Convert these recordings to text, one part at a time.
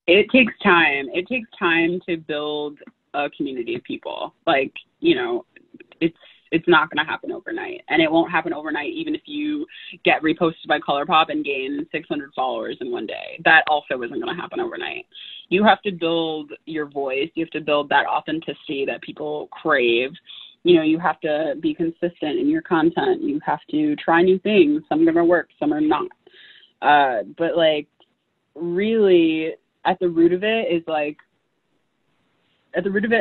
It takes time. It takes time to build a community of people. Like, you know, it's not going to happen overnight, and it won't happen overnight even if you get reposted by ColourPop and gain 600 followers in one day. That also isn't going to happen overnight. You have to build your voice. You have to build that authenticity that people crave. You know, you have to be consistent in your content. You have to try new things. Some are going to work, some are not. But like, really, at the root of it,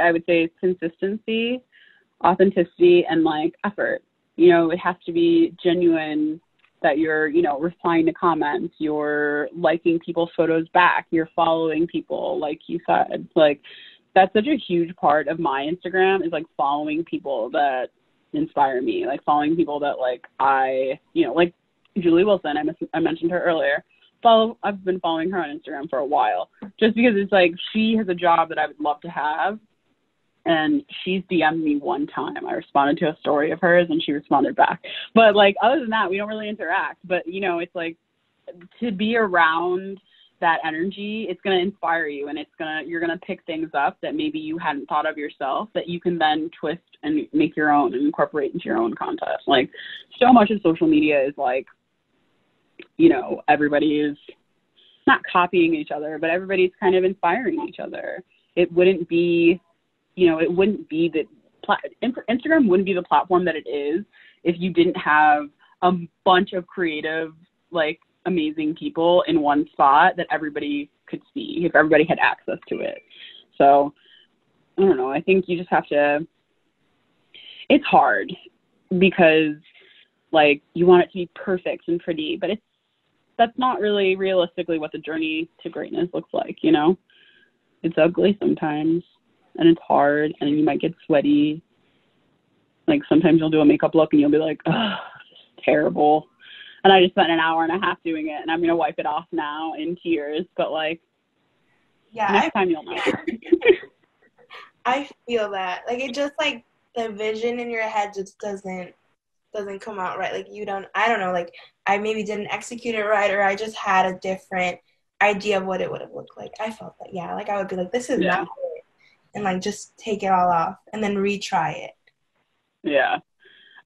I would say, is consistency, authenticity, and like effort. You know, it has to be genuine, that you're, you know, replying to comments, you're liking people's photos back, you're following people, like you said. Like, that's such a huge part of my Instagram, is like following people that inspire me, like following people that like like Julie Wilson, I mentioned her earlier. I've been following her on Instagram for a while, just because it's like, she has a job that I would love to have. And she's DM'd me one time. I responded to a story of hers and she responded back. But like, other than that, we don't really interact. But, you know, it's like, to be around that energy, it's going to inspire you, and you're going to pick things up that maybe you hadn't thought of yourself, that you can then twist and make your own and incorporate into your own content. Like, so much of social media is like, you know, everybody is not copying each other, but everybody's kind of inspiring each other. It wouldn't be Instagram wouldn't be the platform that it is if you didn't have a bunch of creative, like, amazing people in one spot that everybody could see, if everybody had access to it. So I don't know. I think you just have to, it's hard because like, you want it to be perfect and pretty, but that's not really realistically what the journey to greatness looks like. You know, it's ugly sometimes, and it's hard, and you might get sweaty. Like, sometimes you'll do a makeup look and you'll be like, oh, this is terrible. And I just spent an hour and a half doing it, and I'm going to wipe it off now in tears. But like, yeah, next time you'll know. I feel that. Like, it just, like, the vision in your head just doesn't come out right. Like, I don't know, like, I maybe didn't execute it right, or I just had a different idea of what it would have looked like. I felt that, yeah. Like, I would be like, this is not it. And, like, just take it all off and then retry it. Yeah.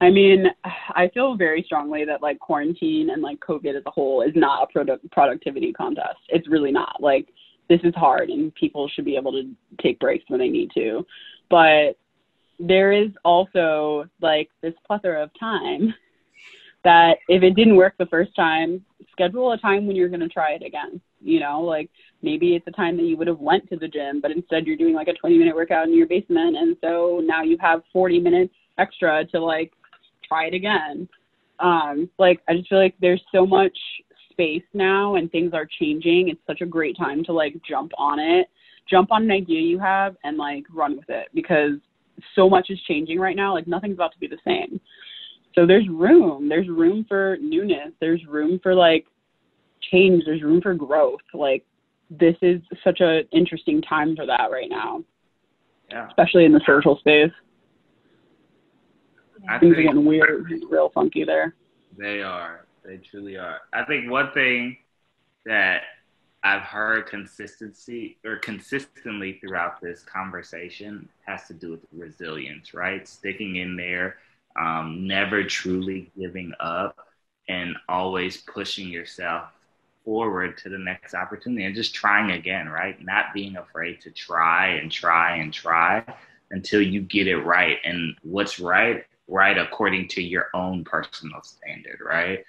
I mean, I feel very strongly that, like, quarantine and, like, COVID as a whole is not a productivity contest. It's really not. Like, this is hard, and people should be able to take breaks when they need to. But there is also, like, this plethora of time that if it didn't work the first time, schedule a time when you're going to try it again. You know, like, maybe it's a time that you would have went to the gym, but instead you're doing, like, a 20-minute workout in your basement. And so now you have 40 minutes extra to, like, try it again. Like, I just feel like there's so much space now and things are changing. It's such a great time to, like, jump on an idea you have and, like, run with it, because so much is changing right now. Like, nothing's about to be the same. So there's room for newness. There's room for, like, change. There's room for growth. Like, this is such an interesting time for that right now. Yeah. Especially in the social space. Things are getting weird, real funky there. They are. They truly are. I think one thing that I've heard consistently throughout this conversation has to do with resilience, right? Sticking in there, never truly giving up, and always pushing yourself forward to the next opportunity and just trying again, right? Not being afraid to try and try and try until you get it right. And what's right according to your own personal standard, right?